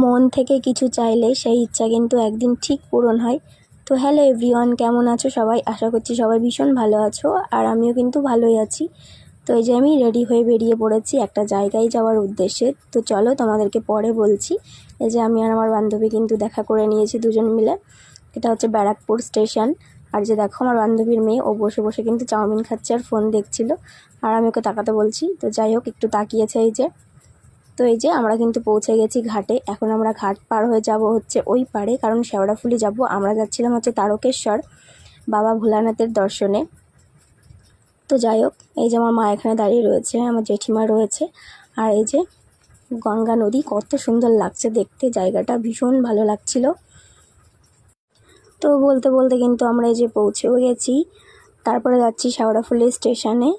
মন থেকে কিছু চাইলে সেই ইচ্ছা কিন্তু একদিন ঠিক পূরণ হয়। তো হ্যালো এভরিওয়ান, কেমন আছো সবাই? আশা করছি সবাই ভীষণ ভালো আছো, আর আমিও কিন্তু ভালোই আছি। তো এই যে আমি রেডি হয়ে বেরিয়ে পড়েছি একটা জায়গায় যাওয়ার উদ্দেশ্যে। তো চলো তোমাদেরকে পরে বলছি। এই যে আমি আর আমার বান্ধবী কিন্তু দেখা করে নিয়েছি দুজন মিলে। এটা হচ্ছে ব্যারাকপুর স্টেশন। আর যে দেখো আমার বান্ধবীর মেয়ে, ও বসে বসে কিন্তু চাউমিন খাচ্ছে আর ফোন দেখছিল, আর আমি ওকে তাকাতে বলছি। তো যাই হোক, একটু তাকিয়েছে এই যে। তো এই যে আমরা কিন্তু পৌঁছে গেছি ঘাটে। এখন আমরা ঘাট পার হয়ে যাব হচ্ছে ওই পারে, কারণ শেওড়াফুলি যাব। আমরা যাচ্ছিলাম হচ্ছে তারকেশ্বর বাবা ভোলানাথের দর্শনে। তো যাই হোক, এই যে আমার মা এখানে দাঁড়িয়ে রয়েছে, আমার জেঠিমা রয়েছে, আর এই যে গঙ্গা নদী, কত সুন্দর লাগছে দেখতে, জায়গাটা ভীষণ ভালো লাগছিল। তো বলতে বলতে কিন্তু আমরা এই যে পৌঁছেও গেছি। তারপরে যাচ্ছি শেওড়াফুলি স্টেশনে।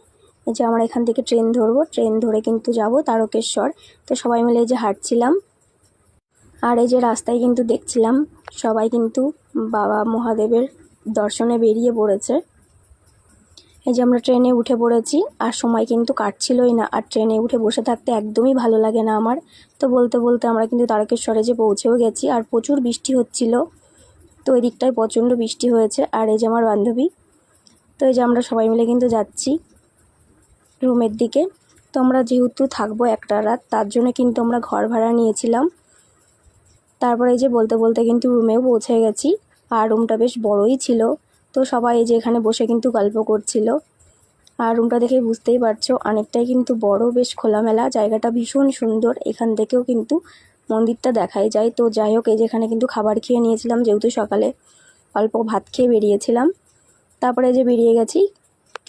এই যে আমরা এখান থেকে ট্রেন ধরবো, ট্রেন ধরে কিন্তু যাব তারকেশ্বর। তো সবাই মিলে এই যে হাঁটছিলাম, আর এই যে রাস্তায় কিন্তু দেখছিলাম সবাই কিন্তু বাবা মহাদেবের দর্শনে বেরিয়ে পড়েছে। এই যে আমরা ট্রেনে উঠে পড়েছি, আর সময় কিন্তু কাটছিলই না, আর ট্রেনে উঠে বসে থাকতে একদমই ভালো লাগে না আমার। তো বলতে বলতে আমরা কিন্তু তারকেশ্বরে যে পৌঁছেও গেছি, আর প্রচুর বৃষ্টি হচ্ছিল। তো ওই দিকটায় প্রচণ্ড বৃষ্টি হয়েছে। আর এই যে আমার বান্ধবী, তো এই যে আমরা সবাই মিলে কিন্তু যাচ্ছি রুমের দিকে। তো আমরা যেহেতু থাকবো একটা রাত, তার জন্য কিন্তু আমরা ঘর ভাড়া নিয়েছিলাম। তারপরে এই যে বলতে বলতে কিন্তু রুমেও পৌঁছে গেছি, আর রুমটা বেশ বড়ই ছিল। তো সবাই এই যে এখানে বসে কিন্তু গল্প করছিল, আর রুমটা দেখে বুঝতেই পারছো অনেকটাই কিন্তু বড়, বেশ খোলামেলা, জায়গাটা ভীষণ সুন্দর। এখান থেকেও কিন্তু মন্দিরটা দেখাই যায়। তো যাই হোক, এই যেখানে কিন্তু খাবার খেয়ে নিয়েছিলাম, যেহেতু সকালে অল্প ভাত খেয়ে বেরিয়েছিলাম। তারপরে যে বেরিয়ে গেছি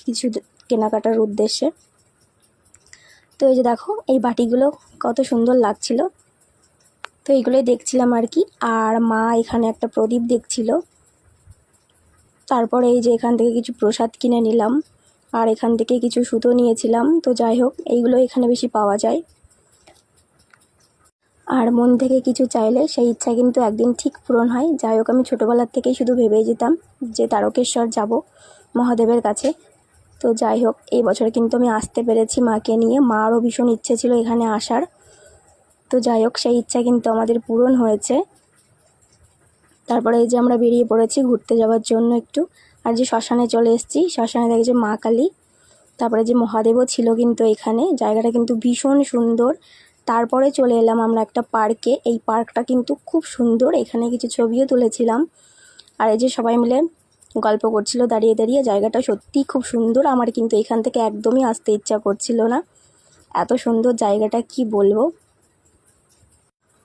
কিছু কেনাকাটার উদ্দেশ্যে। তো এই যে দেখো, এই বাটিগুলো কত সুন্দর লাগছিল, তো এইগুলোই দেখছিলাম আর কি। আর মা এখানে একটা প্রদীপ দেখছিল। তারপরে এই যে এখান থেকে কিছু প্রসাদ কিনে নিলাম, আর এখান থেকে কিছু সুতো নিয়েছিলাম। তো যাই হোক, এইগুলো এখানে বেশি পাওয়া যায়। আর মন থেকে কিছু চাইলে সেই ইচ্ছা কিন্তু একদিন ঠিক পূরণ হয়। যাই হোক, আমি ছোটোবেলার থেকেই শুধু ভেবেই যেতাম যে তারকেশ্বর যাব মহাদেবের কাছে। তো যাই হোক, এই বছর কিন্তু আমি আসতে পেরেছি মাকে নিয়ে। মারও ভীষণ ইচ্ছে ছিল এখানে আসার। তো যাই হোক, সেই ইচ্ছা কিন্তু আমাদের পূরণ হয়েছে। তারপরে এই যে আমরা বেরিয়ে পড়েছি ঘুরতে যাওয়ার জন্য একটু। আর যে শ্মশানে চলে এসেছি, শ্মশানে দেখে যে মা কালী, তারপরে যে মহাদেবও ছিল কিন্তু এখানে। জায়গাটা কিন্তু ভীষণ সুন্দর। তারপরে চলে এলাম আমরা একটা পার্কে। এই পার্কটা কিন্তু খুব সুন্দর, এখানে কিছু ছবিও তুলেছিলাম। আর এই যে সবাই মিলে গল্প করছিল দাঁড়িয়ে দাঁড়িয়ে। জায়গাটা সত্যিই খুব সুন্দর, আমার কিন্তু এখান থেকে একদমই আসতে ইচ্ছা করছিল না, এত সুন্দর জায়গাটা কি বলবো।